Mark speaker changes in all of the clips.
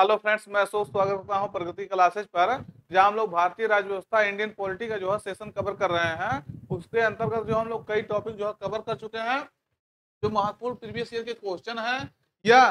Speaker 1: Hello friends, मैं अशोक स्वागत करता हूं प्रगति क्लासेज पर, जहां हम लोग भारतीय राज्य व्यवस्था इंडियन पॉलिटी का जो है सेशन कवर कर रहे हैं। उसके अंतर्गत जो हम लोग कई टॉपिक जो है कवर कर चुके हैं। जो महत्वपूर्ण प्रीवियस ईयर के क्वेश्चन है या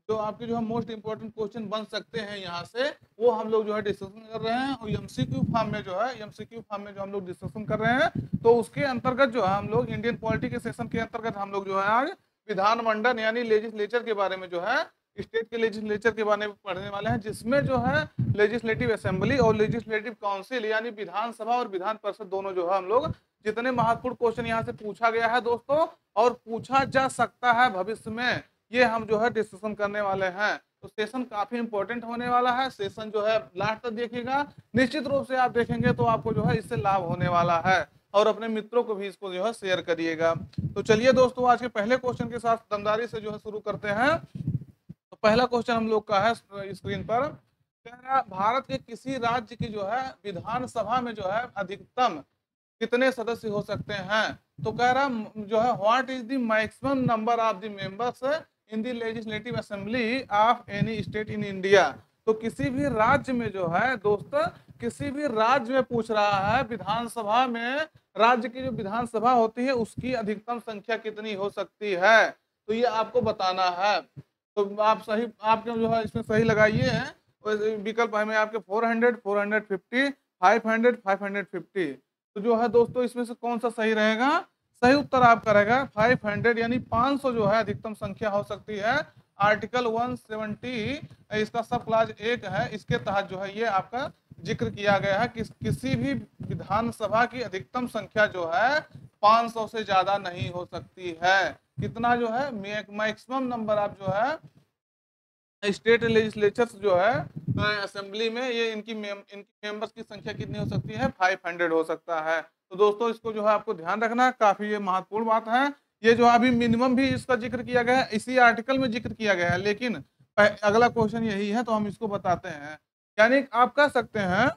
Speaker 1: जो आपके जो है मोस्ट इंपोर्टेंट क्वेश्चन बन सकते हैं यहाँ से, वो हम लोग जो है डिस्कशन कर रहे हैं। और एमसीक्यू फॉर्म में जो है एमसीक्यू फॉर्म में जो हम लोग डिस्कशन कर रहे हैं, तो उसके अंतर्गत जो है हम लोग इंडियन पॉलिटी के सेशन के अंतर्गत हम लोग जो है आज विधानमंडल यानी लेजिस्लेचर के बारे में जो है स्टेट के लेजिस्लेचर के बारे में पढ़ने वाले हैं, जिसमें जो है लेजिस्लेटिव असेंबली और लेजिस्लेटिव काउंसिल यानी विधानसभा और विधान परिषद दोनों जो है हम लोग जितने महत्वपूर्ण क्वेश्चन यहाँ से पूछा गया है दोस्तों, और पूछा जा सकता है भविष्य में, ये हम जो है डिस्कशन करने वाले हैं। तो सेशन काफी इंपॉर्टेंट होने वाला है। सेशन जो है लास्ट तक देखिएगा, निश्चित रूप से आप देखेंगे तो आपको जो है इससे लाभ होने वाला है। और अपने मित्रों को भी इसको जो है शेयर करिएगा। तो चलिए दोस्तों, आज के पहले क्वेश्चन के साथ दमदारी से जो है शुरू करते हैं। तो पहला क्वेश्चन हम लोग का है स्क्रीन पर, कह रहा भारत के किसी राज्य की जो है विधानसभा में जो है अधिकतम कितने सदस्य हो सकते हैं। तो कह रहा जो है what is the maximum number of the members in the legislative assembly of any state in India. तो किसी भी राज्य में जो है दोस्तों, किसी भी राज्य में पूछ रहा है विधानसभा में, राज्य की जो विधानसभा होती है उसकी अधिकतम संख्या कितनी हो सकती है, तो ये आपको बताना है। तो आप सही, आपके जो है इसमें सही लगाइए हैं। विकल्प है में आपके 400, 450, 500, 550। तो जो है दोस्तों इसमें से कौन सा सही रहेगा? सही उत्तर आपका रहेगा 500 यानी 500 जो है अधिकतम संख्या हो सकती है। आर्टिकल 170 इसका सब क्लाज 1 है, इसके तहत जो है ये आपका जिक्र किया गया है कि किसी भी विधानसभा की अधिकतम संख्या जो है 500 से ज्यादा नहीं हो सकती है। कितना जो है मैक्सिमम नंबर आप जो है स्टेट लेजिस्लेचर्स जो है असेंबली में, ये इनकी मेंबर्स की संख्या कितनी हो सकती है? 500 हो सकता है। तो दोस्तों इसको जो है आपको ध्यान रखना है, काफी ये महत्वपूर्ण बात है। ये जो अभी मिनिमम भी इसका जिक्र किया गया है, इसी आर्टिकल में जिक्र किया गया है, लेकिन अगला क्वेश्चन यही है तो हम इसको बताते हैं। यानी आप कह सकते हैं,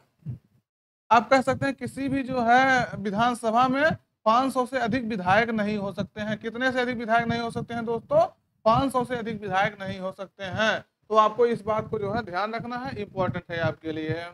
Speaker 1: आप कह सकते हैं किसी भी जो है विधानसभा में 500 से अधिक विधायक नहीं हो सकते हैं। कितने से अधिक विधायक नहीं हो सकते हैं दोस्तों? 500 से अधिक विधायक नहीं हो सकते हैं। तो आपको इस बात को जो है ध्यान रखना है, इंपॉर्टेंट है आपके लिए।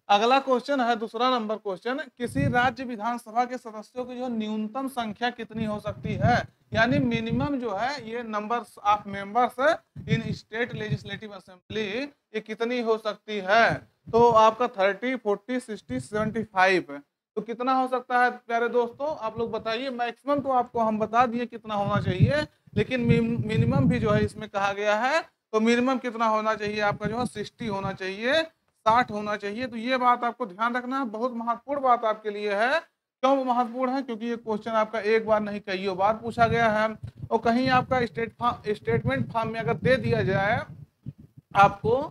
Speaker 1: अगला क्वेश्चन है दूसरा नंबर क्वेश्चन, किसी राज्य विधानसभा के सदस्यों की जो न्यूनतम संख्या कितनी हो सकती है, यानी मिनिमम जो है ये numbers of members in state legislative assembly ये कितनी हो सकती है। तो आपका 30, 40, 60, 75। तो कितना हो सकता है प्यारे दोस्तों, आप लोग बताइए। मैक्सिमम तो आपको हम बता दिए कितना होना चाहिए, लेकिन मिनिमम भी जो है इसमें कहा गया है। तो मिनिमम कितना होना चाहिए आपका जो है 60 होना चाहिए, 60 होना चाहिए। तो ये बात आपको ध्यान रखना है, बहुत महत्वपूर्ण बात आपके लिए है। क्यों महत्वपूर्ण है? क्योंकि ये क्वेश्चन आपका एक बार नहीं कई बार पूछा गया है। और कहीं आपका स्टेटमेंट फॉर्म में अगर दे दिया जाए आपको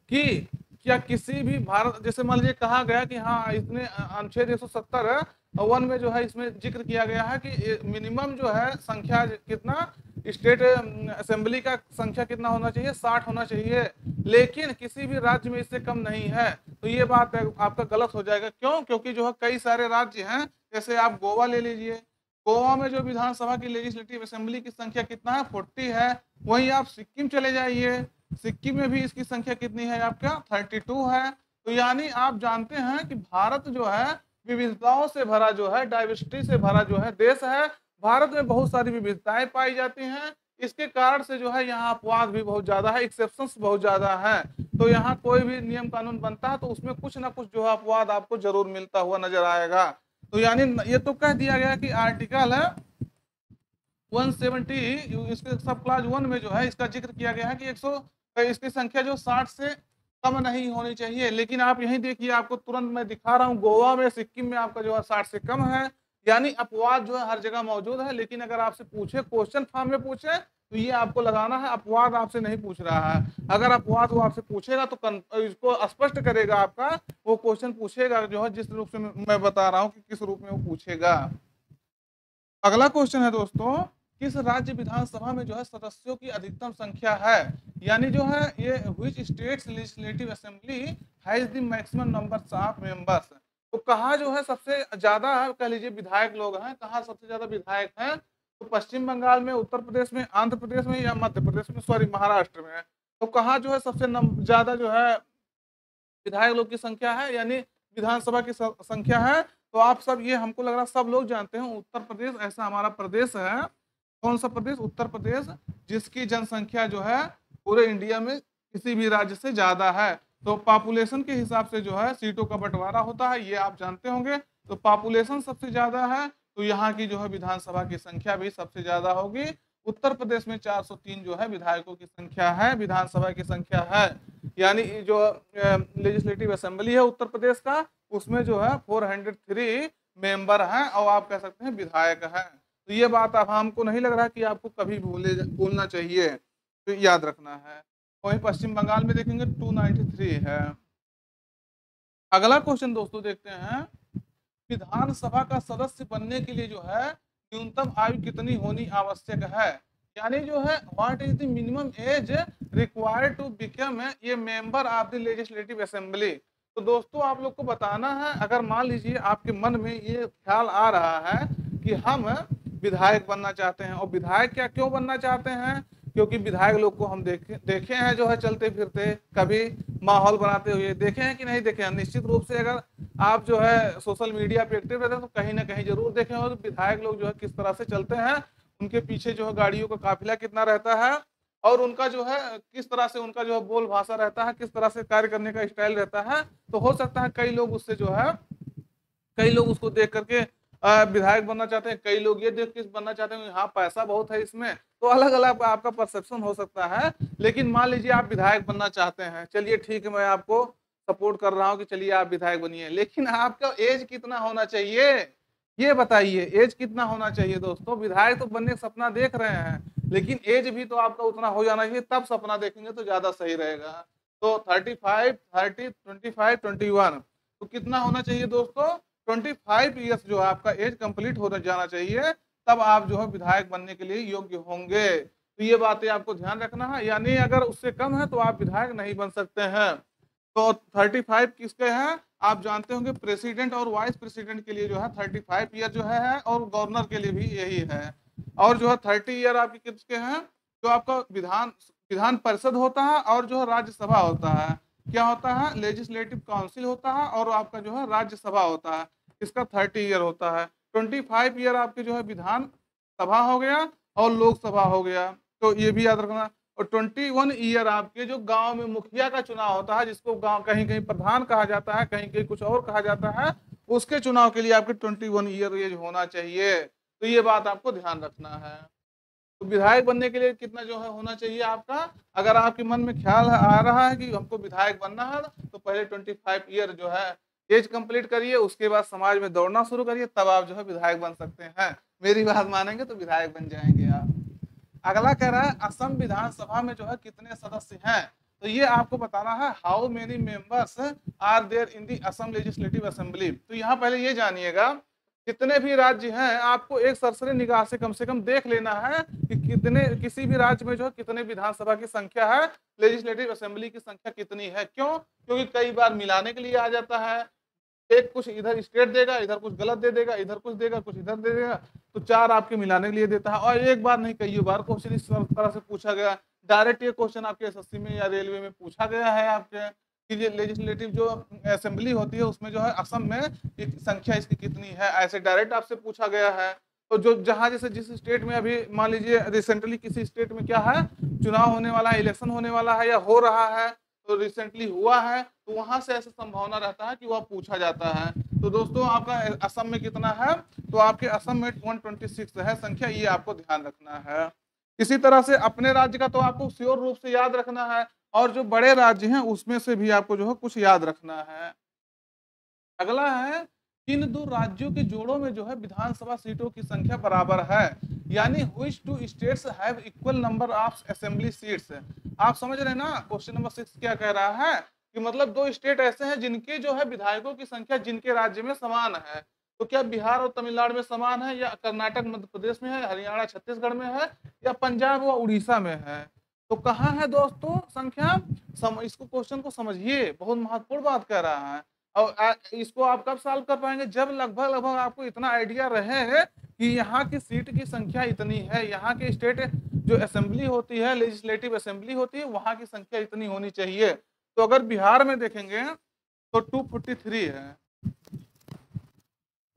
Speaker 1: कि क्या किसी भी भारत, जैसे मान लीजिए कहा गया कि हाँ इतने अनुच्छेद 170 वन में जो है इसमें जिक्र किया गया है कि मिनिमम जो है संख्या कितना, स्टेट असेंबली का संख्या कितना होना चाहिए? 60 होना चाहिए, लेकिन किसी भी राज्य में इससे कम नहीं है। तो ये बात आपका गलत हो जाएगा। क्यों? क्योंकि जो है कई सारे राज्य हैं, जैसे आप गोवा ले लीजिए। गोवा में जो विधानसभा की लेजिस्लेटिव असेंबली की संख्या कितना है? 40 है। वहीं आप सिक्किम चले जाइए, सिक्किम में भी इसकी संख्या कितनी है आपका? 32 है। तो यानी आप जानते हैं कि भारत जो है विविधताओं से भरा जो है, डाइवर्सिटी से भरा जो है देश है। भारत में बहुत सारी विविधताएं पाई जाती हैं। इसके कारण से जो है यहाँ अपवाद भी बहुत ज्यादा है, एक्सेप्शंस बहुत ज्यादा है। तो यहाँ कोई भी नियम कानून बनता है तो उसमें कुछ ना कुछ जो है अपवाद आपको जरूर मिलता हुआ नजर आएगा। तो यानी ये तो कह दिया गया कि आर्टिकल है 170 इसके सब क्लास 1 में जो है इसका जिक्र किया गया है कि 100 इसकी संख्या जो 60 से कम नहीं होनी चाहिए। लेकिन आप यही देखिए, आपको तुरंत मैं दिखा रहा हूँ, गोवा में, सिक्किम में आपका जो है 60 से कम है। यानी अपवाद जो है हर जगह मौजूद है। लेकिन अगर आपसे पूछे, क्वेश्चन फॉर्म में पूछे, तो ये आपको लगाना है अपवाद आपसे नहीं पूछ रहा है। अगर अपवाद वो आपसे पूछेगा तो इसको स्पष्ट करेगा आपका, वो क्वेश्चन पूछेगा जो है जिस रूप से मैं बता रहा हूँ कि किस रूप में वो पूछेगा। अगला क्वेश्चन है दोस्तों, किस राज्य विधानसभा में जो है सदस्यों की अधिकतम संख्या है, यानी जो है ये which states legislative assembly has the maximum number of members. तो कहाँ जो है सबसे ज्यादा कह लीजिए विधायक लोग हैं, कहाँ सबसे ज्यादा विधायक हैं? तो पश्चिम बंगाल में, उत्तर प्रदेश में, आंध्र प्रदेश में या मध्य प्रदेश में, सॉरी महाराष्ट्र में। तो कहाँ जो है सबसे ज्यादा जो है विधायक लोग की संख्या है, यानी विधानसभा की संख्या है। तो आप सब ये हमको लग रहा है सब लोग जानते हैं, उत्तर प्रदेश ऐसा हमारा प्रदेश है। कौन सा प्रदेश? उत्तर प्रदेश, जिसकी जनसंख्या जो है पूरे इंडिया में किसी भी राज्य से ज्यादा है। तो पॉपुलेशन के हिसाब से जो है सीटों का बंटवारा होता है, ये आप जानते होंगे। तो पॉपुलेशन सबसे ज्यादा है, तो यहाँ की जो है विधानसभा की संख्या भी सबसे ज्यादा होगी। उत्तर प्रदेश में 403 जो है विधायकों की संख्या है, विधानसभा की संख्या है। यानी जो लेजिस्लेटिव असेंबली है उत्तर प्रदेश का, उसमें जो है 403 मेंबर हैं और आप कह सकते हैं विधायक हैं। तो ये बात अब हमको नहीं लग रहा कि आपको कभी भूलना चाहिए, तो याद रखना है। वहीं पश्चिम बंगाल में देखेंगे 293 है। अगला क्वेश्चन दोस्तों देखते हैं, विधानसभा का सदस्य बनने के लिए जो है न्यूनतम आयु कितनी होनी आवश्यक है? यानी जो है what is the minimum age required to become a member of the legislative assembly. तो दोस्तों आप लोग को बताना है, अगर मान लीजिए आपके मन में ये ख्याल आ रहा है कि हम विधायक बनना चाहते हैं, और विधायक क्या क्यों बनना चाहते हैं? क्योंकि विधायक लोग को हम देखे हैं जो है चलते फिरते, कभी माहौल बनाते हुए देखे हैं कि नहीं देखे हैं। निश्चित रूप से अगर आप जो है सोशल मीडिया पे एक्टिव रहते हैं तो कहीं ना कहीं जरूर देखे हो विधायक लोग जो है किस तरह से चलते हैं, उनके पीछे जो है गाड़ियों का काफिला कितना रहता है, और उनका जो है किस तरह से उनका जो है बोल भाषा रहता है, किस तरह से कार्य करने का स्टाइल रहता है। तो हो सकता है कई लोग उससे जो है, कई लोग उसको देख करके विधायक बनना चाहते हैं, कई लोग ये देख के बनना चाहते हैं हाँ पैसा बहुत है इसमें। तो अलग अलग आपका परसेप्शन हो सकता है। लेकिन मान लीजिए आप विधायक बनना चाहते हैं, चलिए ठीक है, मैं आपको सपोर्ट कर रहा हूँ कि चलिए आप विधायक बनिए, लेकिन आपका एज कितना होना चाहिए ये बताइए। एज कितना होना चाहिए दोस्तों? विधायक तो बनने का सपना देख रहे हैं, लेकिन एज भी तो आपका उतना हो जाना चाहिए, तब सपना देखेंगे तो ज्यादा सही रहेगा। तो 35, 30, 25, 21, तो कितना होना चाहिए दोस्तों? 25 ईयर्स जो है आपका एज कंप्लीट हो जाना चाहिए, तब आप जो है विधायक बनने के लिए योग्य होंगे। तो ये बातें आपको ध्यान रखना है, यानी अगर उससे कम है तो आप विधायक नहीं बन सकते हैं। तो 35 किसके हैं? आप जानते होंगे प्रेसिडेंट और वाइस प्रेसिडेंट के लिए जो है 35 ईयर जो है, और गवर्नर के लिए भी यही है। और जो है 30 ईयर आपके किसके हैं? जो आपका विधान परिषद होता है, और जो है राज्यसभा होता है। क्या होता है? लेजिस्लेटिव काउंसिल होता है, और आपका जो है राज्यसभा होता है, इसका 30 ईयर होता है। 25 ईयर आपके जो है विधान सभा हो गया और लोकसभा हो गया, तो ये भी याद रखना। और 21 ईयर आपके जो गांव में मुखिया का चुनाव होता है, जिसको गांव कहीं कहीं प्रधान कहा जाता है, कहीं कहीं कुछ और कहा जाता है, उसके चुनाव के लिए आपके 21 ईयर एज होना चाहिए। तो ये बात आपको ध्यान रखना है। तो विधायक बनने के लिए कितना जो है होना चाहिए आपका? अगर आपके मन में ख्याल आ रहा है कि हमको विधायक बनना है, तो पहले 25 ईयर जो है एज कंप्लीट करिए, उसके बाद समाज में दौड़ना शुरू करिए, तब आप जो है विधायक बन सकते हैं। मेरी बात मानेंगे तो विधायक बन जाएंगे आप। अगला कह रहा है असम विधानसभा में जो है कितने सदस्य हैं? तो ये आपको बताना है, how many members are there in the Assam legislative assembly. तो यहाँ पहले ये जानिएगा, जितने भी राज्य हैं आपको एक सरसरी निगाह से कम देख लेना है कि कितने, किसी भी राज्य में जो है कितने विधानसभा की संख्या है, लेजिस्लेटिव असेंबली की संख्या कितनी है। क्यों? क्योंकि कई बार मिलाने के लिए आ जाता है, एक कुछ इधर स्टेट देगा, इधर कुछ गलत दे देगा, इधर कुछ देगा, कुछ इधर दे देगा, तो 4 आपके मिलाने के लिए देता है। और एक बार नहीं कई बार क्वेश्चन इस तरह से पूछा गया, डायरेक्ट ये क्वेश्चन आपके एसएससी में या रेलवे में पूछा गया है आपके, कि ये लेजिस्लेटिव जो असेंबली होती है उसमें जो है असम में संख्या इसकी कितनी है, ऐसे डायरेक्ट आपसे पूछा गया है। तो जो जहां जैसे जिस स्टेट में अभी मान लीजिए रिसेंटली किसी स्टेट में क्या है, चुनाव होने वाला है, इलेक्शन होने वाला है या हो रहा है, तो रिसेंटली हुआ है, तो वहां से ऐसा संभावना रहता है कि वह पूछा जाता है। तो दोस्तों आपका असम में कितना है? तो आपके असम में 126 है संख्या, ये आपको ध्यान रखना है। इसी तरह से अपने राज्य का तो आपको श्योर रूप से याद रखना है, और जो बड़े राज्य हैं उसमें से भी आपको जो है कुछ याद रखना है। अगला है, किन दो राज्यों के जोड़ों में जो है विधानसभा सीटों की संख्या बराबर है? यानी which two states have equal number of assembly seats. आप समझ रहे हैं ना क्वेश्चन नंबर 6 क्या कह रहा है, कि मतलब 2 स्टेट ऐसे हैं जिनके जो है विधायकों की संख्या जिनके राज्य में समान है। तो क्या बिहार और तमिलनाडु में समान है, या कर्नाटक मध्य प्रदेश में है, हरियाणा छत्तीसगढ़ में है, या पंजाब व उड़ीसा में है? तो कहाँ है दोस्तों संख्या? इसको क्वेश्चन को समझिए, बहुत महत्वपूर्ण बात कह रहा है। और इसको आप कब सॉल्व कर पाएंगे? जब लगभग लगभग आपको इतना आइडिया रहे कि यहाँ की सीट की संख्या इतनी है, यहाँ के स्टेट जो असेंबली होती है, लेजिस्लेटिव असेंबली होती है, वहां की संख्या इतनी होनी चाहिए। तो अगर बिहार में देखेंगे तो 243 है,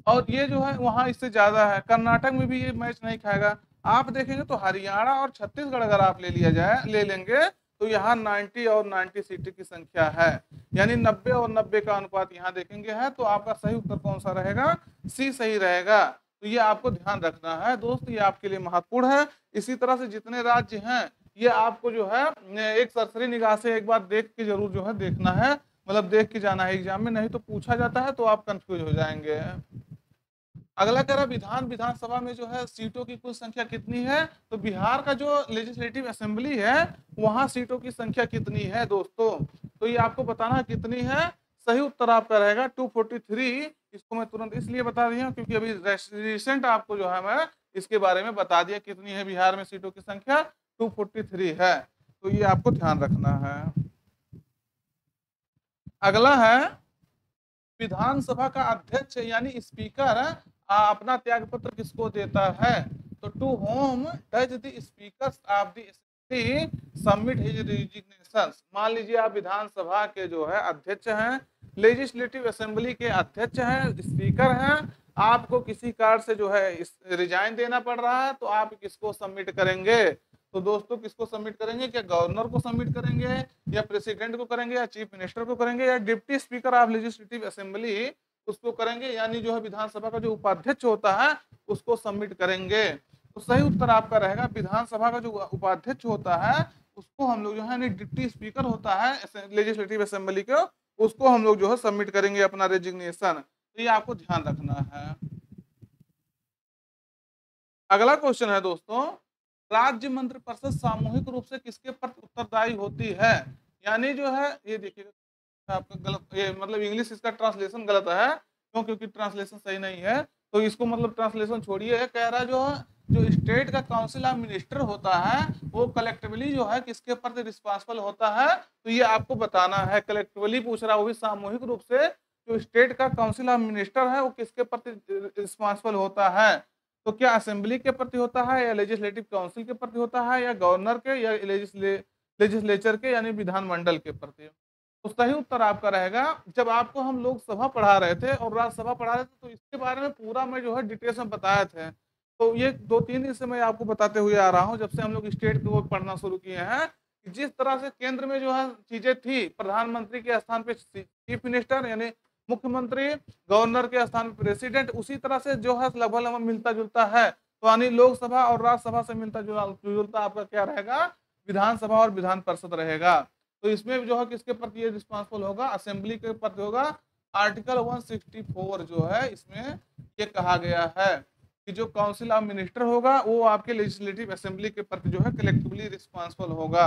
Speaker 1: और ये जो है वहां इससे ज्यादा है। कर्नाटक में भी ये मैच नहीं खाएगा। आप देखेंगे तो हरियाणा और छत्तीसगढ़ अगर आप ले लेंगे तो यहाँ 90 और 90 सीटें की संख्या है, यानी 90 और 90 का अनुपात यहाँ देखेंगे है। तो आपका सही उत्तर कौन सा रहेगा? सी सही रहेगा। तो ये आपको ध्यान रखना है दोस्त, ये आपके लिए महत्वपूर्ण है। इसी तरह से जितने राज्य हैं ये आपको जो है एक सरसरी निगाह से एक बार देख के जरूर जो है देखना है, मतलब देख के जाना है एग्जाम में, नहीं तो पूछा जाता है तो आप कंफ्यूज हो जाएंगे। अगला कह रहा विधानसभा में जो है सीटों की कुल संख्या कितनी है? तो बिहार का जो लेजिस्लेटिव असेंबली है वहां सीटों की संख्या कितनी है दोस्तों? तो ये आपको बताना है कितनी है। सही उत्तर आपका रहेगा 243। इसको मैं तुरंत इसलिए बता रही हूँ क्योंकि अभी रिसेंट आपको जो है मैं इसके बारे में बता दिया कितनी है बिहार में सीटों की संख्या, 243 है। तो ये आपको ध्यान रखना है। अगला है विधानसभा का अध्यक्ष यानी स्पीकर अपना त्यागपत्र किसको देता है? तो to whom does the speaker of the assembly submit his resignation. मान लीजिए आप विधानसभा के जो है अध्यक्ष हैं, लेजिस्लेटिव असेंबली के अध्यक्ष हैं, स्पीकर हैं, आपको किसी कारण से जो है रिजाइन देना पड़ रहा है, तो आप किसको सबमिट करेंगे? तो दोस्तों किसको सबमिट करेंगे? क्या गवर्नर को सबमिट करेंगे, या प्रेसिडेंट को करेंगे, या चीफ मिनिस्टर को करेंगे, या deputy speaker of legislative assembly उसको करेंगे, यानी जो है विधानसभा का जो उपाध्यक्ष होता है उसको सबमिट करेंगे? तो सही उत्तर आपका रहेगा विधानसभा का जो उपाध्यक्ष होता है उसको हम लोग जो है डिप्टी स्पीकर होता है लेजिस्लेटिव असेंबली को, उसको हम लोग जो है सबमिट करेंगे अपना रेजिग्नेशन। तो ये आपको ध्यान रखना है। अगला क्वेश्चन है दोस्तों, राज्य मंत्रिपरिषद सामूहिक रूप से किसके प्रति उत्तरदायी होती है? यानी जो है ये देखिएगा आपका गलत, ये मतलब इंग्लिश इसका ट्रांसलेशन गलत है। क्यों? क्योंकि ट्रांसलेशन सही नहीं है, तो इसको मतलब ट्रांसलेशन छोड़िए। कह रहा जो स्टेट का काउंसिल ऑफ मिनिस्टर होता है वो कलेक्टिवली जो है किसके प्रति रिस्पॉन्सिबल होता है? तो ये आपको बताना है। कलेक्टिवली पूछ रहा है, वो भी सामूहिक रूप से। जो स्टेट का काउंसिल ऑफ मिनिस्टर है वो किसके प्रति रिस्पॉन्सिबल होता है? तो क्या असेंबली के प्रति होता है, या लेजिस्लेटिव काउंसिल के प्रति होता है, या गवर्नर के, या लेजिस्लेचर के यानी विधानमंडल के प्रति? तो सही उत्तर आपका रहेगा, जब आपको हम लोकसभा पढ़ा रहे थे और राज्यसभा पढ़ा रहे थे तो इसके बारे में पूरा मैं जो है डिटेल्स में बताया थे। तो ये 2-3 दिन से मैं आपको बताते हुए आ रहा हूँ जब से हम लोग स्टेट को पढ़ना शुरू किए हैं, कि जिस तरह से केंद्र में जो है चीजें थी, प्रधानमंत्री के स्थान पे चीफ मिनिस्टर यानी मुख्यमंत्री, गवर्नर के स्थान पे प्रेसिडेंट, उसी तरह से जो है लगभग मिलता जुलता है। तो यानी लोकसभा और राज्यसभा से मिलता जुलता आपका क्या रहेगा? विधानसभा और विधान परिषद रहेगा। तो इसमें जो है किसके प्रति ये रिस्पॉन्सिबल होगा? असेंबली के प्रति होगा। आर्टिकल 164 जो है इसमें ये कहा गया है कि जो काउंसिल ऑफ मिनिस्टर होगा वो आपके लेजिस्लेटिव असेंबली के प्रति जो है कलेक्टिवली रिस्पॉन्सिबल होगा।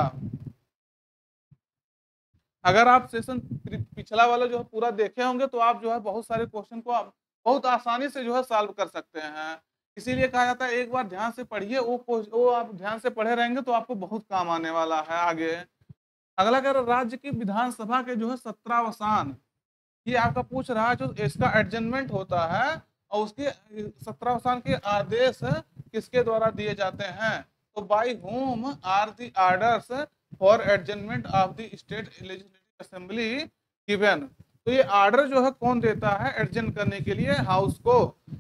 Speaker 1: अगर आप सेशन पिछला वाला जो है पूरा देखे होंगे तो आप जो है बहुत सारे क्वेश्चन को आप बहुत आसानी से जो है सॉल्व कर सकते हैं। इसीलिए कहा जाता है एक बार ध्यान से पढ़िए, वो आप ध्यान से पढ़े रहेंगे तो आपको बहुत काम आने वाला है आगे। अगला अगर राज्य की विधानसभा के जो है 17वां, ये आपका पूछ रहा है जो इसका एडजमेंट होता है और उसके 17वां के आदेश किसके द्वारा दिए जाते हैं? तो by whom are the orders for adjournment of the state legislative assembly given. तो ये ऑर्डर जो है कौन देता है एडजन करने के लिए? हाउस को।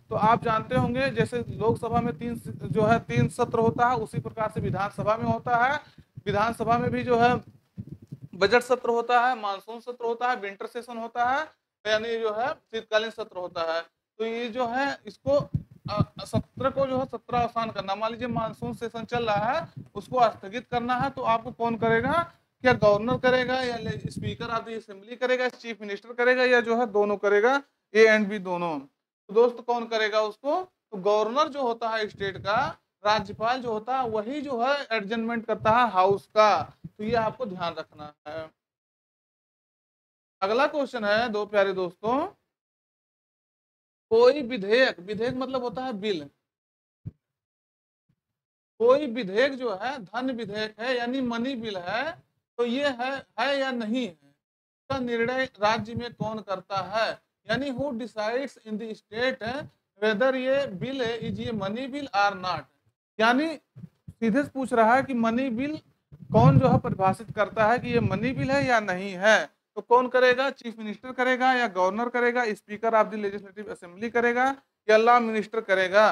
Speaker 1: तो आप जानते होंगे जैसे लोकसभा में 3 सत्र होता है, उसी प्रकार से विधानसभा में होता है। विधानसभा में भी जो है बजट सत्र होता है, मानसून सत्र होता है, विंटर सेशन होता है, यानी जो है शीतकालीन सत्र होता है। तो ये जो है इसको सत्र को जो है 17 आसान करना। मान लीजिए मानसून सेशन चल रहा है, उसको स्थगित करना है, तो आपको कौन करेगा? क्या गवर्नर करेगा, या स्पीकर ऑफ द असेंबली करेगा, चीफ मिनिस्टर करेगा, या जो है दोनों करेगा, ए एंड बी दोनों? तो दोस्त कौन करेगा उसको? तो गवर्नर जो होता है स्टेट का, राज्यपाल जो होता है वही जो है एडजमेंट करता है हाउस का। तो ये आपको ध्यान रखना है। अगला क्वेश्चन है दो प्यारे दोस्तों, कोई विधेयक, विधेयक मतलब होता है बिल, कोई विधेयक जो है धन विधेयक है यानी मनी बिल है, तो ये है या नहीं है, इसका निर्णय राज्य में कौन करता है? यानी who decides in the state whether ये बिल इज ये मनी बिल आर नॉट। यानी सीधे से पूछ रहा है कि मनी बिल कौन जो है परिभाषित करता है कि ये मनी बिल है या नहीं है। तो कौन करेगा, चीफ मिनिस्टर करेगा या गवर्नर करेगा, speaker of the legislative assembly करेगा या लॉ मिनिस्टर करेगा।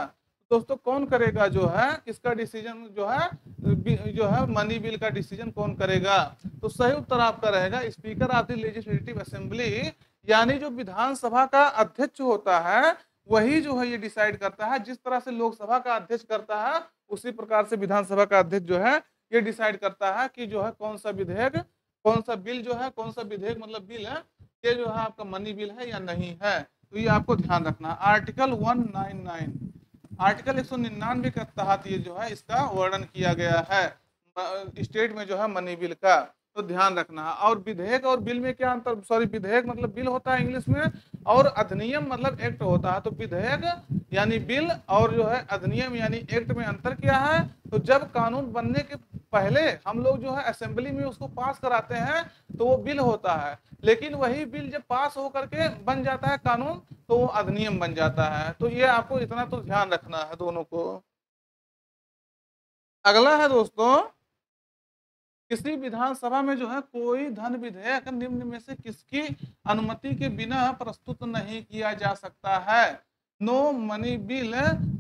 Speaker 1: दोस्तों कौन करेगा जो है इसका डिसीजन जो है मनी बिल का डिसीजन कौन करेगा। तो सही उत्तर आपका रहेगा speaker of the legislative assembly, यानी जो विधानसभा का अध्यक्ष होता है वही जो है ये डिसाइड करता है। जिस तरह से लोकसभा का अध्यक्ष करता है उसी प्रकार से विधानसभा का अध्यक्ष जो है ये डिसाइड करता है कि जो है कौन सा विधेयक, कौन सा बिल जो है, कौन सा विधेयक मतलब बिल है, ये जो है आपका मनी बिल है या नहीं है। तो ये आपको ध्यान रखना। आर्टिकल 199, आर्टिकल 199 के तहत ये जो है इसका वर्णन किया गया है स्टेट में जो है मनी बिल का। तो ध्यान रखना। और विधेयक और बिल में क्या अंतर, सॉरी विधेयक मतलब बिल होता है इंग्लिश में, और अधिनियम मतलब एक्ट होता है। तो विधेयक यानी बिल और जो है अधिनियम यानी एक्ट में अंतर क्या है। तो जब कानून बनने के पहले हम लोग जो है असेंबली में उसको पास कराते हैं तो वो बिल होता है, लेकिन वही बिल जब पास होकर के बन जाता है कानून तो वो अधिनियम बन जाता है। तो ये आपको इतना तो ध्यान रखना है दोनों को। अगला है दोस्तों, किसी विधानसभा में जो है कोई धन विधेयक निम्न में से किसकी अनुमति के बिना प्रस्तुत नहीं किया जा सकता है। No money bill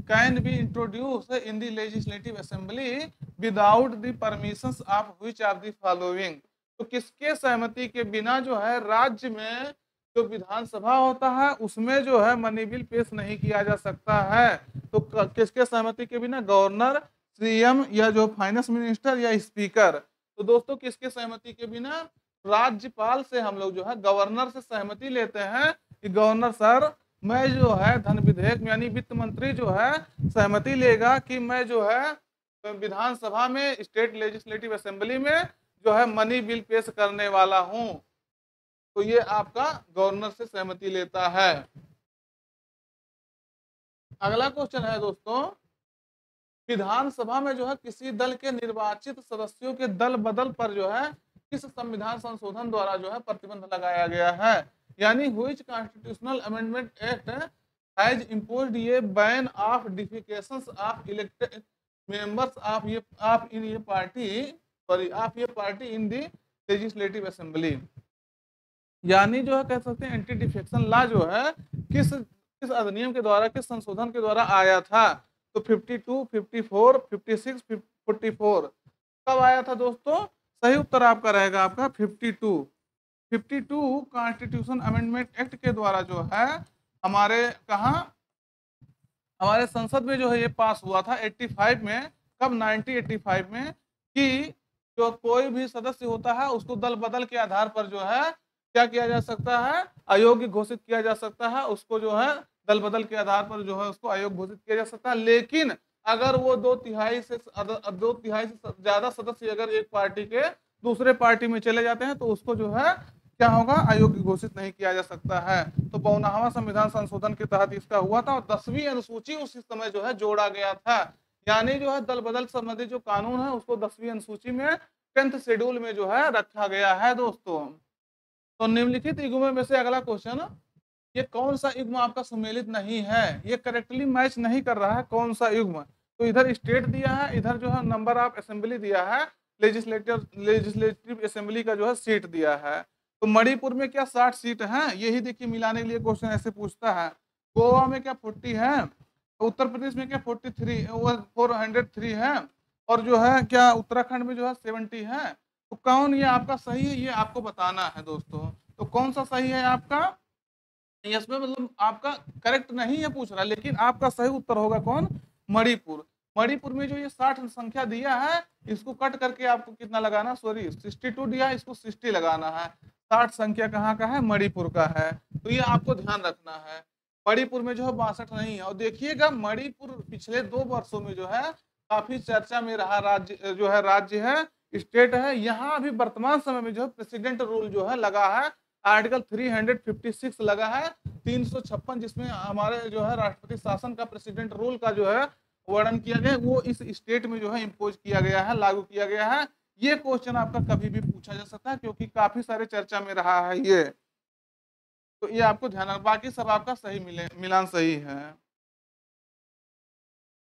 Speaker 1: can be introduce in the legislative assembly without the permissions of which of the following. तो किसके सहमति के बिना जो है राज्य में जो विधानसभा होता है उसमें जो है मनी बिल पेश नहीं किया जा सकता है। तो किसके सहमति के बिना, गवर्नर, सीएम या जो फाइनेंस मिनिस्टर या स्पीकर। तो दोस्तों किसके सहमति के बिना, राज्यपाल से हम लोग जो है गवर्नर से सहमति लेते हैं कि गवर्नर सर मैं जो है धन विधेयक यानी वित्त मंत्री जो है सहमति लेगा कि मैं जो है विधानसभा में स्टेट लेजिस्लेटिव असेंबली में जो है मनी बिल पेश करने वाला हूं। तो ये आपका गवर्नर से सहमति लेता है। अगला क्वेश्चन है दोस्तों, विधानसभा में जो है किसी दल के निर्वाचित सदस्यों के दल बदल पर जो है किस संविधान संशोधन द्वारा जो है प्रतिबंध लगाया गया है। यानी which constitutional amendment act has imposed ये ban of defections of elected members of in ये पार्टी, सॉरी ऑफ ये party in the legislative assembly. यानी जो है कह सकते हैं एंटी डिफेक्शन लॉ जो है किस किस अधिनियम के द्वारा, किस संशोधन के द्वारा आया था। तो 52, 54, 56, 44 कब आया था दोस्तों। सही उत्तर आपका रहेगा आपका 52। 52 कॉन्स्टिट्यूशन अमेंडमेंट एक्ट के द्वारा जो है हमारे कहाँ, हमारे संसद में जो है ये पास हुआ था 85 में। कब, 1985 में, कि जो कोई भी सदस्य होता है उसको दल बदल के आधार पर जो है क्या किया जा सकता है, अयोग्य घोषित किया जा सकता है। उसको जो है दल बदल के आधार पर जो है उसको अयोग्य घोषित किया जा सकता है। लेकिन अगर वो 2/3 से ज्यादा सदस्य अगर एक पार्टी के दूसरे पार्टी में चले जाते हैं तो उसको जो है क्या होगा, अयोग्य घोषित नहीं किया जा सकता है। तो 52वां संविधान संशोधन के तहत इसका हुआ था और 10वीं अनुसूची उसी समय जो है जोड़ा गया था। यानी जो है दल बदल संबंधी जो कानून है उसको 10वीं अनुसूची में 10th शेड्यूल में जो है रखा गया है दोस्तों। तो निम्नलिखित युग्मों में से अगला क्वेश्चन, ये कौन सा युग्म आपका सुमेलित नहीं है, ये करेक्टली मैच नहीं कर रहा है, कौन सा युग्म। तो इधर स्टेट दिया है, इधर जो है नंबर ऑफ असेंबली दिया है, लेजिस्लेटिव असेंबली का जो है सीट दिया है। तो मणिपुर में क्या 60 सीट है, यही देखिए मिलाने के लिए क्वेश्चन ऐसे पूछता है। गोवा में क्या 40 है, उत्तर प्रदेश में क्या 403 है, और जो है क्या उत्तराखंड में जो है 70 है। तो कौन ये आपका सही है, ये आपको बताना है दोस्तों। तो कौन सा सही है आपका, इसमें मतलब आपका करेक्ट नहीं है पूछ रहा, लेकिन आपका सही उत्तर होगा कौन, मणिपुर। मणिपुर में जो ये 60 संख्या दिया है इसको कट करके आपको कितना लगाना, सॉरी 62 दिया है, इसको 60 लगाना है। 60 संख्या कहाँ का है, मणिपुर का है। तो ये आपको ध्यान रखना है। मणिपुर में जो है 62 नहीं है। और देखिएगा मणिपुर पिछले 2 वर्षों में जो है काफी चर्चा में रहा राज्य, जो है राज्य है, स्टेट है। यहाँ अभी वर्तमान समय में जो है प्रेसिडेंट रूल जो है लगा है, आर्टिकल 356 लगा है, 356 जिसमें हमारे जो है राष्ट्रपति शासन का प्रेसिडेंट रूल का जो है वर्णन किया गया, वो इस स्टेट में जो है इम्पोज किया गया है, लागू किया गया है। ये क्वेश्चन आपका कभी भी पूछा जा सकता है क्योंकि काफी सारे चर्चा में रहा है ये। तो ये आपको ध्यान, बाकी सब आपका सही मिलान सही है।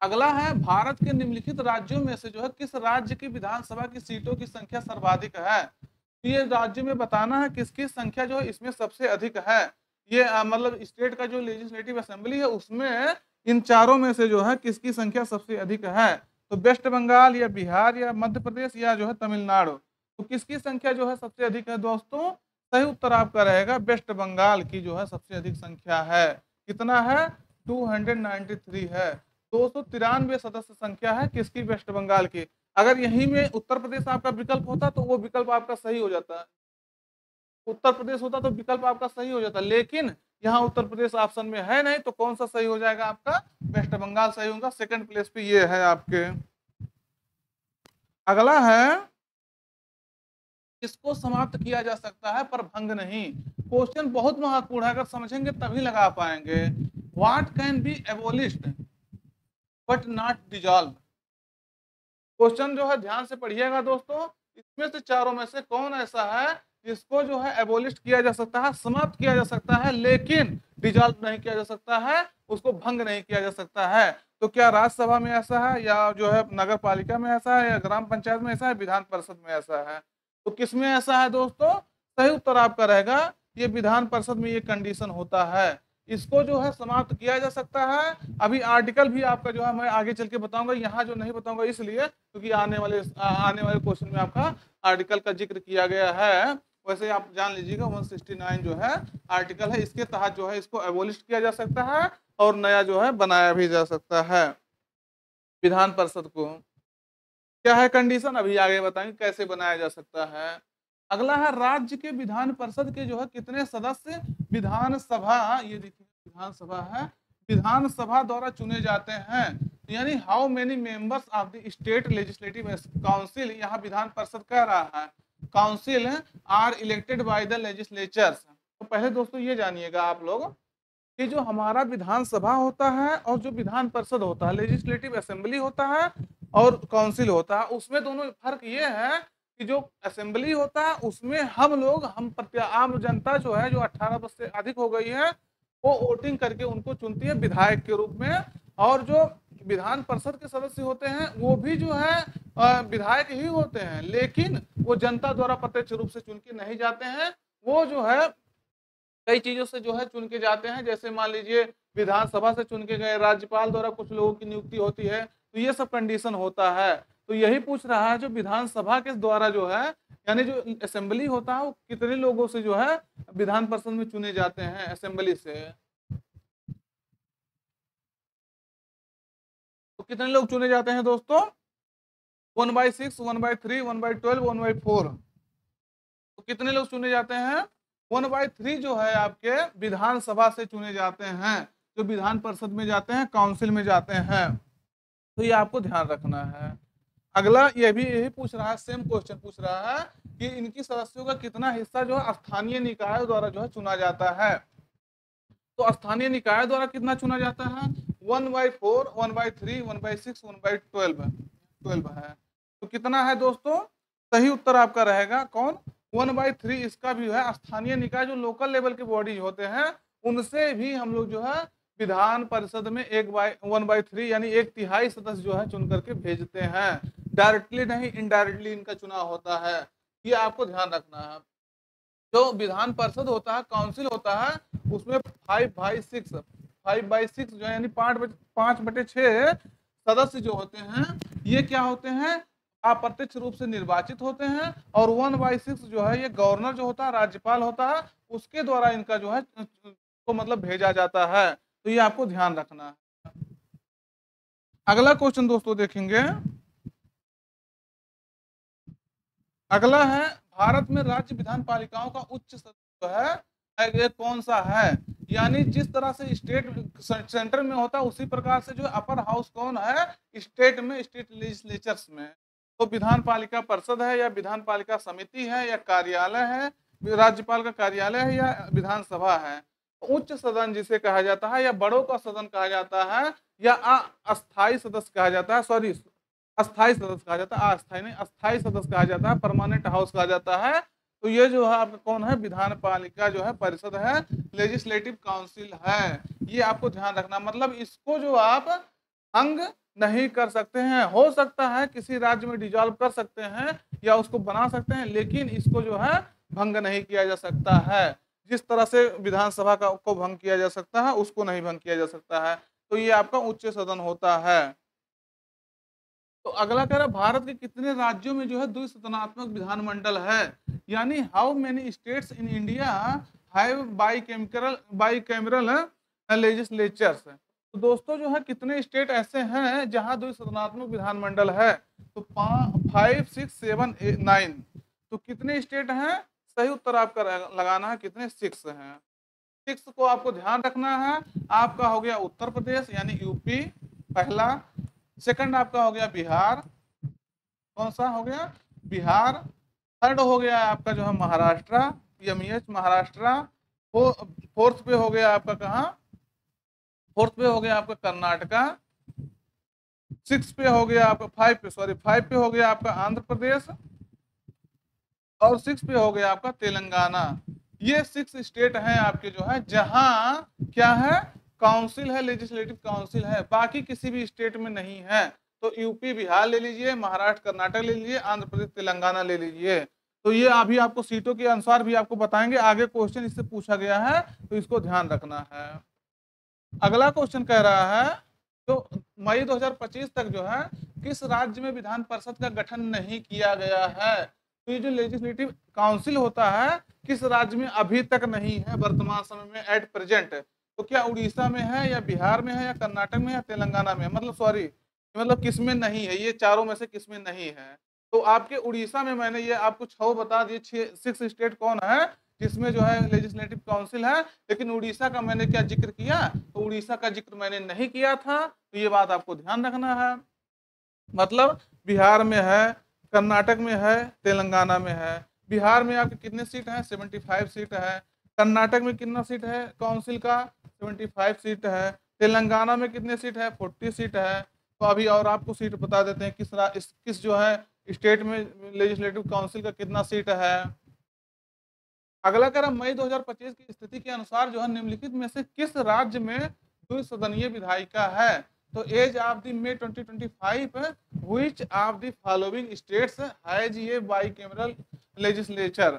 Speaker 1: अगला है भारत के निम्नलिखित राज्यों में से जो है किस राज्य की विधानसभा की सीटों की संख्या सर्वाधिक है। तो ये राज्य में बताना है किसकी संख्या जो है इसमें सबसे अधिक है। ये मतलब स्टेट का जो लेजिस्लेटिव असेंबली है उसमें इन चारों में से जो है किसकी संख्या सबसे अधिक है। तो वेस्ट बंगाल या बिहार या मध्य प्रदेश या जो है तमिलनाडु। तो किसकी संख्या जो है सबसे अधिक है दोस्तों? सही उत्तर आपका रहेगा वेस्ट बंगाल की जो है सबसे अधिक संख्या है। कितना है? 293 है। 293 सदस्य संख्या है किसकी? वेस्ट बंगाल की। अगर यहीं में उत्तर प्रदेश आपका विकल्प होता तो वो विकल्प आपका सही हो जाता। उत्तर प्रदेश होता तो विकल्प आपका सही हो जाता, लेकिन यहाँ उत्तर प्रदेश ऑप्शन में है नहीं, तो कौन सा सही हो जाएगा आपका? वेस्ट बंगाल सही होगा। सेकंड प्लेस पे ये है आपके। अगला है इसको समाप्त किया जा सकता है पर भंग नहीं। क्वेश्चन बहुत महत्वपूर्ण है, अगर समझेंगे तभी लगा पाएंगे। What can be एबोलिश्ड but not dissolve. Question जो है ध्यान से पढ़िएगा दोस्तों, इसमें से चारों में से कौन ऐसा है जिसको जो है एबोलिश किया जा सकता है, समाप्त किया जा सकता है, लेकिन डिजॉल्व नहीं किया जा सकता है, उसको भंग नहीं किया जा सकता है। तो क्या राज्यसभा में ऐसा है, या जो है नगर पालिका में ऐसा है, या ग्राम पंचायत में ऐसा है, विधान परिषद में ऐसा है? तो किसमें ऐसा है दोस्तों? सही उत्तर आपका रहेगा ये विधान परिषद में ये कंडीशन होता है। इसको जो है समाप्त किया जा सकता है। अभी आर्टिकल भी आपका जो है मैं आगे चल के बताऊंगा, यहाँ जो नहीं बताऊंगा इसलिए क्योंकि आने वाले क्वेश्चन में आपका आर्टिकल का जिक्र किया गया है। वैसे आप जान लीजिएगा 169 जो है आर्टिकल है, इसके तहत जो है इसको एबोलिश किया जा सकता है और नया जो है बनाया भी जा सकता है। विधान परिषद को क्या है कंडीशन, अभी आगे बताएंगे कैसे बनाया जा सकता है। अगला है राज्य के विधान परिषद के जो है कितने सदस्य विधानसभा, ये देखिए विधानसभा है, विधानसभा द्वारा चुने जाते हैं। यानी how many members of the state legislative council, यहाँ विधान परिषद कह रहा है council are elected by the legislatures. तो पहले दोस्तों ये जानिएगा आप लोग कि जो हमारा विधानसभा होता है और जो विधान परिषद होता है, लेजिस्लेटिव असेंबली होता है और काउंसिल होता है, उसमें दोनों फर्क ये है कि जो असेंबली होता है उसमें हम आम जनता जो है जो 18 वर्ष से अधिक हो गई है वो वोटिंग करके उनको चुनती है विधायक के रूप में, और जो विधान परिषद के सदस्य होते हैं वो भी जो है विधायक ही होते हैं, लेकिन वो जनता द्वारा प्रत्यक्ष रूप से चुन के नहीं जाते हैं, वो जो है कई चीजों से जो है चुन के जाते हैं। जैसे मान लीजिए विधानसभा से चुन के गए, राज्यपाल द्वारा कुछ लोगों की नियुक्ति होती है, तो ये सब कंडीशन होता है। तो यही पूछ रहा है जो विधानसभा के द्वारा जो है यानी जो असेंबली होता है वो कितने लोगों से जो है विधान परिषद में चुने जाते हैं असेंबली से। तो कितने लोग चुने जाते हैं दोस्तों? 1/6, 1/3, 1/12, 1/4। तो कितने लोग चुने जाते हैं? 1/3 जो है आपके विधानसभा से चुने जाते हैं, जो विधान परिषद में जाते हैं, काउंसिल में जाते हैं। तो ये आपको ध्यान रखना है। अगला ये भी यही पूछ रहा है, सेम क्वेश्चन पूछ रहा है कि इनकी सदस्यों का कितना हिस्सा जो है स्थानीय निकाय द्वारा जो है चुना जाता है। तो स्थानीय निकाय द्वारा कितना चुना जाता है? 1/4, 1/3, 1/6, 1/12 है। तो कितना है दोस्तों? सही उत्तर आपका रहेगा कौन? 1/3 इसका भी है। स्थानीय निकाय जो लोकल लेवल के बॉडीज होते हैं उनसे भी हम लोग जो है विधान परिषद में 1/3 यानी 1/3 सदस्य जो है चुन करके भेजते हैं। डायरेक्टली नहीं, इनडायरेक्टली इनका चुनाव होता है, ये आपको ध्यान रखना है। जो विधान परिषद होता है, काउंसिल होता है, उसमें 5/6 जो है यानी 5/6 सदस्य जो होते हैं ये क्या होते हैं? अप्रत्यक्ष रूप से निर्वाचित होते हैं, और 1/6 जो है ये गवर्नर जो होता है, राज्यपाल होता है, उसके द्वारा इनका जो है तो मतलब भेजा जाता है। तो ये आपको ध्यान रखना है। अगला क्वेश्चन दोस्तों देखेंगे। अगला है भारत में राज्य विधान पालिकाओं का उच्च सदन जो है ये कौन सा है? यानी जिस तरह से स्टेट सेंटर में होता है उसी प्रकार से जो अपर हाउस कौन है स्टेट में, स्टेट लेजिस्लेचर्स में। तो विधान पालिका परिषद है, या विधान पालिका समिति है, या कार्यालय है, राज्यपाल का कार्यालय है, या विधानसभा है। उच्च सदन जिसे कहा जाता है, या बड़ों का सदन कहा जाता है, या अस्थायी सदस्य कहा जाता है, सॉरी अस्थायी सदस्य कहा जाता है, अस्थायी नहीं, अस्थायी सदस्य कहा जाता है, परमानेंट हाउस कहा जाता है। तो ये जो है आपका कौन है? विधान पालिका जो है परिषद है, लेजिस्लेटिव काउंसिल है। ये आपको ध्यान रखना, मतलब इसको जो आप अंग नहीं कर सकते हैं। हो सकता है किसी राज्य में डिजॉल्व कर सकते हैं या उसको बना सकते हैं, लेकिन इसको जो है भंग नहीं किया जा सकता है। जिस तरह से विधानसभा का को भंग किया जा सकता है, उसको नहीं भंग किया जा सकता है। तो ये आपका उच्च सदन होता है। तो अगला कह रहा है भारत के कितने राज्यों में जो है द्विसदनात्मक विधानमंडल है, यानी how many states in India have bicameral legislatures. तो दोस्तों जो है कितने स्टेट ऐसे हैं जहां द्विसदनात्मक विधानमंडल है, तो 5, 6, 7, 9। तो कितने स्टेट हैं, सही उत्तर आपका लगाना है कितने, 6 हैं। 6 को आपको ध्यान रखना है। आपका हो गया उत्तर प्रदेश यानी यूपी पहला, सेकंड आपका हो गया बिहार, कौन सा हो गया, बिहार। थर्ड हो गया आपका जो है महाराष्ट्र, यमएच महाराष्ट्र। फोर्थ पे हो गया आपका कहाँ, फोर्थ पे हो गया आपका कर्नाटका। 6 पे हो गया आपका 5 पे हो गया आपका आंध्र प्रदेश, और 6 पे हो गया आपका तेलंगाना। ये 6 स्टेट हैं आपके जो है जहां क्या है, काउंसिल है, लेजिस्लेटिव काउंसिल है। बाकी किसी भी स्टेट में नहीं है। तो यूपी बिहार ले लीजिए, महाराष्ट्र कर्नाटक ले लीजिए, आंध्र प्रदेश तेलंगाना ले लीजिए। तो ये अभी आपको सीटों के अनुसार भी आपको बताएंगे, आगे क्वेश्चन इससे पूछा गया है, तो इसको ध्यान रखना है। अगला क्वेश्चन कह रहा है तो मई 2025 तक जो है किस राज्य में विधान परिषद का गठन नहीं किया गया है। तो ये जो लेजिस्लेटिव काउंसिल होता है किस राज्य में अभी तक नहीं है वर्तमान समय में, एट प्रेजेंट। तो क्या उड़ीसा में है या बिहार में है या कर्नाटक में या तेलंगाना में, मतलब सॉरी मतलब किस में नहीं है, ये चारों में से किस में नहीं है। तो आपके उड़ीसा में मैंने ये आपको 6 बता दिए, 6 स्टेट कौन है जिसमें जो है लेजिस्लेटिव काउंसिल है, लेकिन उड़ीसा का मैंने क्या जिक्र किया, तो उड़ीसा का जिक्र मैंने नहीं किया था। तो ये बात आपको ध्यान रखना है। मतलब बिहार में है, कर्नाटक में है, तेलंगाना में है। बिहार में आपके कितने सीट हैं, 75 सीट है। कर्नाटक में कितना सीट है काउंसिल का, 75 सीट है। तेलंगाना में कितने सीट है, 40 सीट है। तो अभी और आपको सीट बता देते हैं किस जो है स्टेट में लेजिस्लेटिव काउंसिल का कितना सीट है। अगला कह रहा मई 2025 की स्थिति के अनुसार जो है निम्नलिखित में से किस राज्य में द्विसदनीय विधायिका है। तो as of the May 2025 which of the following states has ये बाईकैमरल लेजिस्लेचर।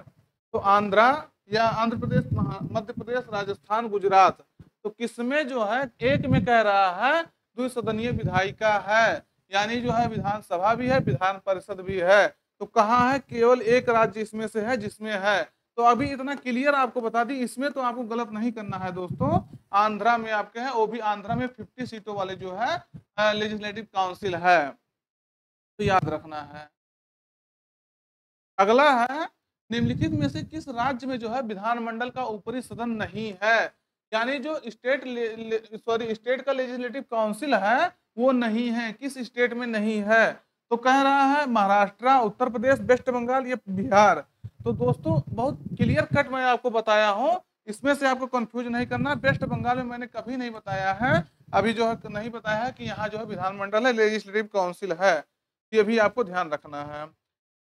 Speaker 1: तो आंध्रा या आंध्र प्रदेश, मध्य प्रदेश, राजस्थान, गुजरात। तो किसमें जो है एक में कह रहा है द्विसदनीय विधायिका है, यानी जो है विधानसभा भी है विधान परिषद भी है। तो कहाँ है, केवल एक राज्य इसमें से है जिसमें है। तो अभी इतना क्लियर आपको बता दी, इसमें तो आपको गलत नहीं करना है दोस्तों। आंध्रा में आपके हैं, वो भी आंध्रा में 50 सीटों वाले जो है लेजिस्लेटिव काउंसिल है, तो याद रखना है। अगला है निम्नलिखित में से किस राज्य में जो है विधानमंडल का ऊपरी सदन नहीं है, यानी जो स्टेट का लेजिस्लेटिव काउंसिल है वो नहीं है, किस स्टेट में नहीं है। तो कह रहा है महाराष्ट्र, उत्तर प्रदेश, वेस्ट बंगाल या बिहार। तो दोस्तों बहुत क्लियर कट मैं आपको बताया हूँ, इसमें से आपको कंफ्यूज नहीं करना। वेस्ट बंगाल में मैंने कभी नहीं बताया है, अभी जो है नहीं बताया है कि यहाँ जो है विधानमंडल है, लेजिस्लेटिव काउंसिल है। ये भी आपको ध्यान रखना है।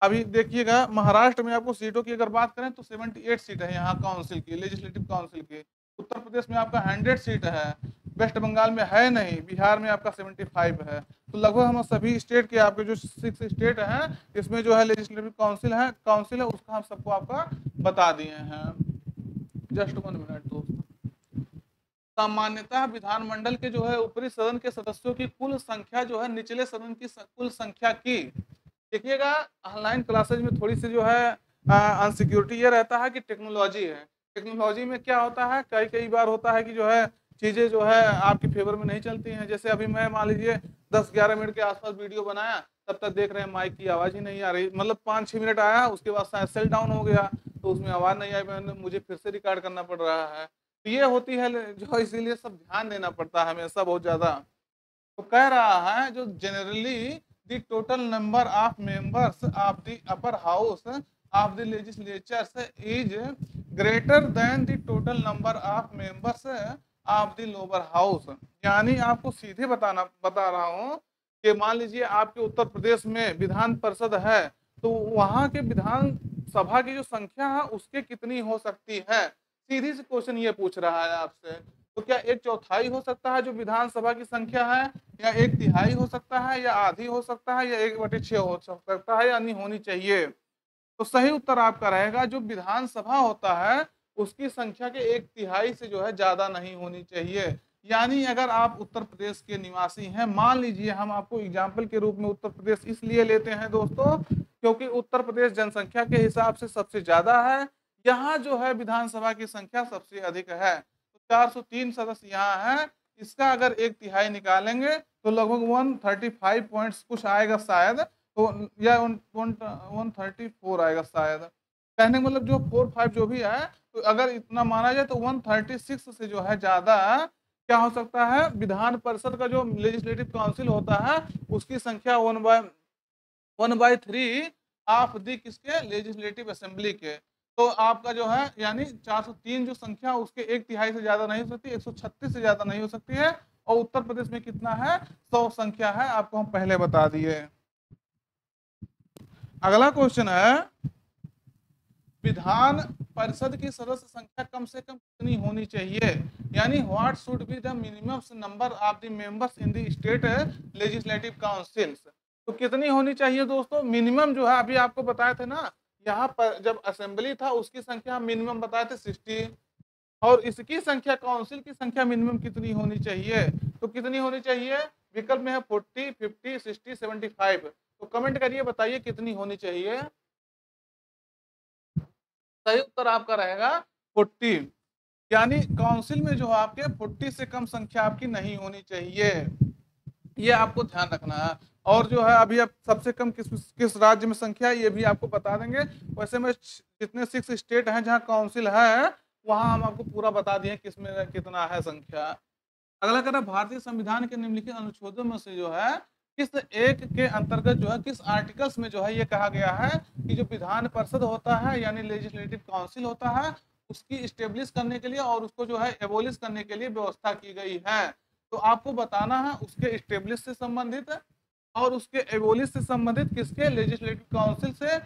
Speaker 1: अभी देखिएगा महाराष्ट्र में आपको सीटों की अगर बात करें तो 78 सीट है यहाँ काउंसिल की, लेजिस्लेटिव काउंसिल की। उत्तर प्रदेश में आपका 100 सीट है, वेस्ट बंगाल में है नहीं, बिहार में आपका 75 है। तो लगभग हम सभी स्टेट के आपके जो 6 स्टेट हैं इसमें जो है लेजिस्लेटिव काउंसिल है उसका हम सबको आपका बता दिए हैं। जस्ट 1 मिनट दोस्तों। सामान्यतः विधानमंडल के जो है ऊपरी सदन के सदस्यों की कुल संख्या जो है निचले सदन की कुल संख्या की, देखिएगा ऑनलाइन क्लासेज में थोड़ी सी जो है अनसिक्योरिटी ये रहता है कि टेक्नोलॉजी है। टेक्नोलॉजी में क्या होता है, कई बार होता है कि जो है चीज़ें जो है आपकी फेवर में नहीं चलती हैं। जैसे अभी मैं मान लीजिए 10-11 मिनट के आसपास वीडियो बनाया, तब तक देख रहे हैं माइक की आवाज़ ही नहीं आ रही, मतलब 5-6 मिनट आया, उसके बाद शायद सेल डाउन हो गया तो उसमें आवाज़ नहीं आई, मुझे फिर से रिकॉर्ड करना पड़ रहा है। तो ये होती है जो, इसीलिए सब ध्यान देना पड़ता है हमेशा बहुत ज़्यादा। तो कह रहा है जो generally the total number of members of the upper house of the legislature is greater than the total number of members of the lower house। यानी आपको सीधे बता रहा हूँ कि मान लीजिए आपके उत्तर प्रदेश में विधान परिषद है, तो वहाँ के विधान सभा की जो संख्या है उसके कितनी हो सकती है, सीधी से क्वेश्चन ये पूछ रहा है आपसे। तो क्या 1/4 हो सकता है जो विधानसभा की संख्या है, या 1/3 हो सकता है, या आधी हो सकता है, या 1/6 हो सकता है, यानी होनी चाहिए। तो सही उत्तर आपका रहेगा जो विधानसभा होता है उसकी संख्या के 1/3 से जो है ज्यादा नहीं होनी चाहिए। यानी अगर आप उत्तर प्रदेश के निवासी हैं, मान लीजिए हम आपको एग्जाम्पल के रूप में उत्तर प्रदेश इसलिए लेते हैं दोस्तों क्योंकि उत्तर प्रदेश जनसंख्या के हिसाब से सबसे ज्यादा है, यहाँ जो है विधानसभा की संख्या सबसे अधिक है। तो 403 सदस्य यहाँ है, इसका अगर 1/3 निकालेंगे तो लगभग 135 पॉइंट्स कुछ आएगा शायद, तो या 134 आएगा शायद। कहने का मतलब जो 4-5 जो भी है, तो अगर इतना माना जाए तो 136 से जो है ज्यादा क्या हो सकता है, विधान परिषद का जो लेजिस्लेटिव काउंसिल होता है उसकी संख्या 1/3 ऑफ दी किसके लेजिस्लेटिव असेंबली के। तो आपका जो है यानी 403 जो संख्या उसके 1/3 से ज्यादा नहीं हो सकती, 136 से ज्यादा नहीं हो सकती है। और उत्तर प्रदेश में कितना है, 100 संख्या है, आपको हम पहले बता दिए। अगला क्वेश्चन है विधान परिषद की सदस्य संख्या कम से कम कितनी होनी चाहिए, यानी what should be the minimum number of the members in the state legislative councils. तो कितनी होनी चाहिए दोस्तों, मिनिमम जो है अभी आपको बताए थे ना, यहाँ पर जब असेंबली था उसकी संख्या मिनिमम बताए थे 60, और इसकी संख्या काउंसिल की संख्या मिनिमम कितनी होनी चाहिए, तो कितनी होनी चाहिए, विकल्प में है 40, 50, 60, 75। तो कमेंट करिए बताइए कितनी होनी चाहिए। सही उत्तर आपका रहेगा 40, यानी काउंसिल में जो है आपके 40 से कम संख्या आपकी नहीं होनी चाहिए, ये आपको ध्यान रखना है। और जो है अभी अब सबसे कम किस राज्य में संख्या है ये भी आपको बता देंगे। वैसे में जितने 6 स्टेट हैं जहाँ काउंसिल है वहां हम आपको पूरा बता दिए किस में कितना है संख्या। अगला कह रहा है भारतीय संविधान के निम्नलिखित अनुच्छेदों में से जो है किस एक के अंतर्गत जो है किस आर्टिकल्स में जो है ये कहा गया है कि जो विधान परिषद होता है यानी लेजिस्लेटिव काउंसिल होता है उसकी स्टेब्लिश करने के लिए और उसको जो है एबोलिश करने के लिए व्यवस्था की गई है। तो आपको बताना है उसके स्टेब्लिश से संबंधित और उसके एबोलिश से संबंधित किसके लेजिस्लेटिव काउंसिल से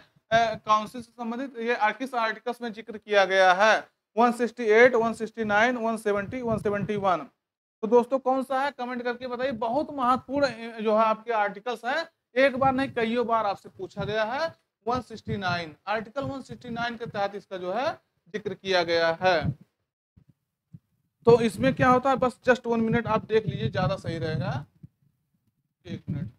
Speaker 1: संबंधित ये किस आर्टिकल्स में जिक्र किया गया है, 168, 169, 170, 171। तो दोस्तों कौन सा है कमेंट करके बताइए। बहुत महत्वपूर्ण जो है आपके आर्टिकल्स है, एक बार नहीं कईयों बार आपसे पूछा गया है। 169 आर्टिकल 169 के तहत इसका जो है जिक्र किया गया है। तो इसमें क्या होता है, बस जस्ट 1 मिनट आप देख लीजिए ज्यादा सही रहेगा। 1 मिनट,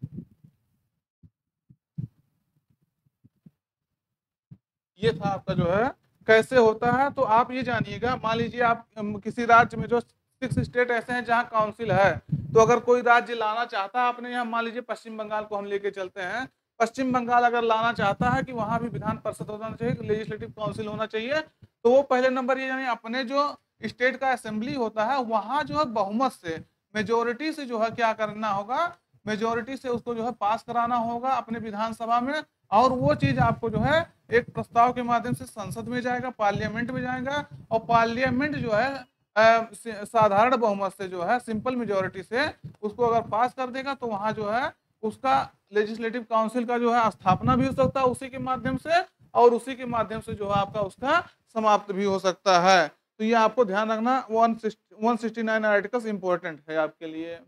Speaker 1: ये था आपका जो है कैसे होता है। तो आप ये जानिएगा, मान लीजिए आप किसी राज्य में जो 6 स्टेट ऐसे हैं जहाँ काउंसिल है, तो अगर कोई राज्य लाना चाहता है अपने यहाँ, मान लीजिए पश्चिम बंगाल को हम लेके चलते हैं, पश्चिम बंगाल अगर लाना चाहता है कि वहां भी विधान परिषद होना चाहिए, लेजिस्लेटिव काउंसिल होना चाहिए, तो वो पहले नंबर ये यानी अपने जो स्टेट का असेंबली होता है वहां जो है बहुमत से मेजोरिटी से जो है क्या करना होगा, मेजोरिटी से उसको जो है पास कराना होगा अपने विधानसभा में। और वो चीज आपको जो है एक प्रस्ताव के माध्यम से संसद में जाएगा, पार्लियामेंट में जाएगा, और पार्लियामेंट जो है साधारण बहुमत से जो है सिंपल मेजोरिटी से उसको अगर पास कर देगा तो वहां जो है उसका लेजिस्लेटिव काउंसिल का जो है स्थापना भी हो सकता है उसी के माध्यम से, और उसी के माध्यम से जो है आपका उसका समाप्त भी हो सकता है। तो ये आपको ध्यान रखना, 169 आर्टिकल्स इंपॉर्टेंट है आपके लिए।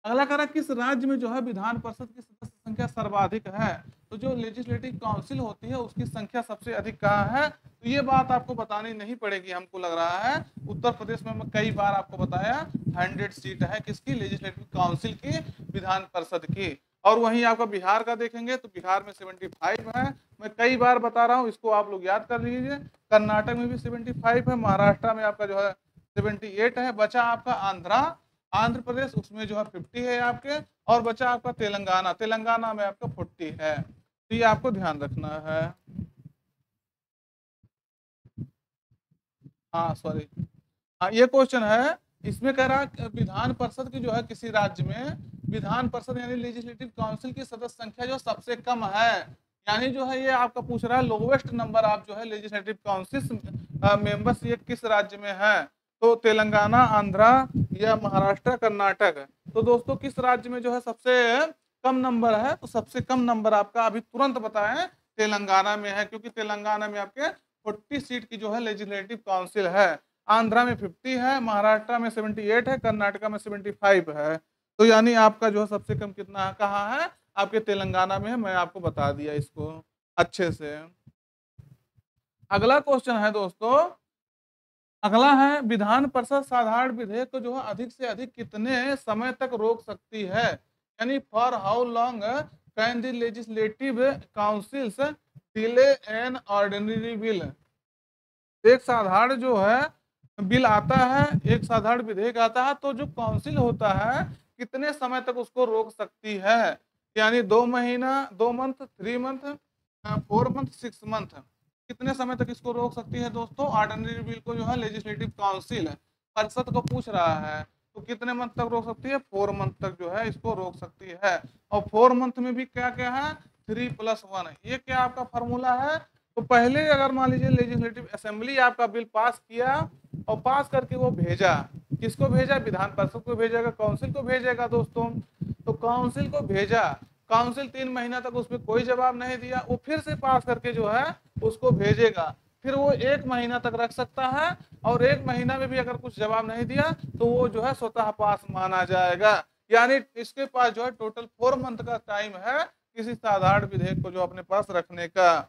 Speaker 1: अगला कह रहा है किस राज्य में जो है विधान परिषद की सदस्य संख्या सर्वाधिक है, तो जो लेजिस्लेटिव काउंसिल होती है उसकी संख्या सबसे अधिक कहाँ है, तो ये बात आपको बतानी नहीं पड़ेगी हमको लग रहा है। उत्तर प्रदेश में मैं कई बार आपको बताया 100 सीट है किसकी, लेजिस्लेटिव काउंसिल की, विधान परिषद की। और वहीं आपका बिहार का देखेंगे तो बिहार में 75 है, मैं कई बार बता रहा हूँ इसको आप लोग याद कर लीजिए। कर्नाटक में भी 75 है, महाराष्ट्र में आपका जो है 78 है, बचा आपका आंध्र प्रदेश उसमें जो है 50 है आपके, और बचा आपका तेलंगाना, तेलंगाना में आपका 40 है। तो ये आपको ध्यान रखना है। हाँ सॉरी, हाँ ये क्वेश्चन है, इसमें कह रहा है विधान परिषद की जो है किसी राज्य में विधान परिषद यानी लेजिस्लेटिव काउंसिल की सदस्य संख्या जो सबसे कम है, यानी जो है ये आपका पूछ रहा है लोवेस्ट नंबर आप जो है लेजिस्लेटिव काउंसिल मेंबर्स ये किस राज्य में है, तो तेलंगाना, आंध्रा या महाराष्ट्र, कर्नाटक। तो दोस्तों किस राज्य में जो है सबसे कम नंबर है, तो सबसे कम नंबर आपका अभी तुरंत बताएं तेलंगाना में है, क्योंकि तेलंगाना में आपके 40 सीट की जो है लेजिस्लेटिव काउंसिल है। आंध्रा में 50 है, महाराष्ट्र में 78 है, कर्नाटका में 75 है। तो यानी आपका जो है सबसे कम कितना है, कहाँ है, आपके तेलंगाना में है। मैं आपको बता दिया इसको अच्छे से। अगला क्वेश्चन है दोस्तों, अगला है विधान परिषद साधारण विधेयक को जो है अधिक से अधिक कितने समय तक रोक सकती है, यानी for how long can the legislative councils delay an ordinary bill. एक साधारण जो है बिल आता है, एक साधारण विधेयक आता है, तो जो काउंसिल होता है कितने समय तक उसको रोक सकती है, यानी 2 महीना, 2 मंथ, 3 मंथ, 4 मंथ, 6 मंथ, कितने समय तक इसको रोक सकती है दोस्तों ऑर्डिनरी बिल को जो है लेजिस्लेटिव काउंसिल परिषद को पूछ रहा है। तो कितने मंथ तक रोक सकती है, 4 मंथ तक जो है इसको रोक सकती है। और 4 मंथ में भी क्या क्या है, 3+1, ये क्या आपका फॉर्मूला है। तो पहले अगर मान लीजिए लेजिस्लेटिव असेंबली आपका बिल पास किया और पास करके वो भेजा, किसको भेजा, विधान परिषद को भेजेगा, काउंसिल को भेजेगा दोस्तों। तो काउंसिल को भेजा, काउंसिल 3 महीना तक उसमें कोई जवाब नहीं दिया, वो फिर से पास करके जो है उसको भेजेगा, फिर वो 1 महीना तक रख सकता है, और 1 महीना में भी अगर कुछ जवाब नहीं दिया तो वो जो है स्वतः पास माना जाएगा। यानी इसके पास जो है टोटल 4 मंथ का टाइम है किसी साधारण विधेयक को जो अपने पास रखने का।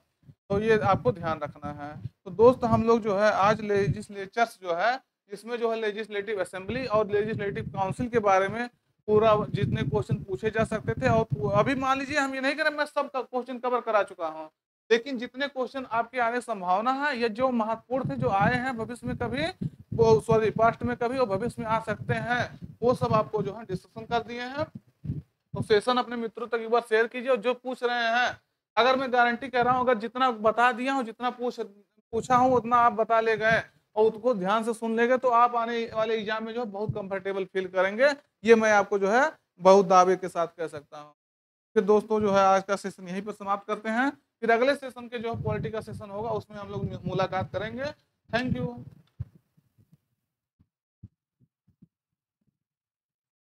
Speaker 1: तो ये आपको ध्यान रखना है। तो दोस्त हम लोग जो है आज लेजिस्लेचर्स जो है, इसमें जो है लेजिस्लेटिव असेंबली और लेजिस्लेटिव काउंसिल के बारे में पूरा जितने क्वेश्चन पूछे जा सकते थे, और अभी मान लीजिए हम ये नहीं करें मैं सब क्वेश्चन कवर करा चुका हूँ, लेकिन जितने क्वेश्चन आपके आने संभावना है, ये जो महत्वपूर्ण थे जो आए हैं भविष्य में कभी, वो सॉरी पास्ट में कभी और भविष्य में आ सकते हैं, वो सब आपको जो है डिस्कशन कर दिए हैं। तो सेशन अपने मित्रों तक एक बार शेयर कीजिए, और जो पूछ रहे हैं, अगर मैं गारंटी कह रहा हूँ अगर जितना बता दिया हूँ, जितना पूछा हूँ उतना आप बता ले गए और उसको ध्यान से सुन लेंगे, तो आप आने वाले एग्जाम में जो है बहुत कंफर्टेबल फील करेंगे। ये मैं आपको जो है बहुत दावे के साथ कह सकता हूँ। फिर दोस्तों जो है आज का सेशन यहीं पर समाप्त करते हैं, फिर अगले सेशन के जो है पॉलिटिकल सेशन होगा उसमें हम लोग मुलाकात करेंगे। Thank you.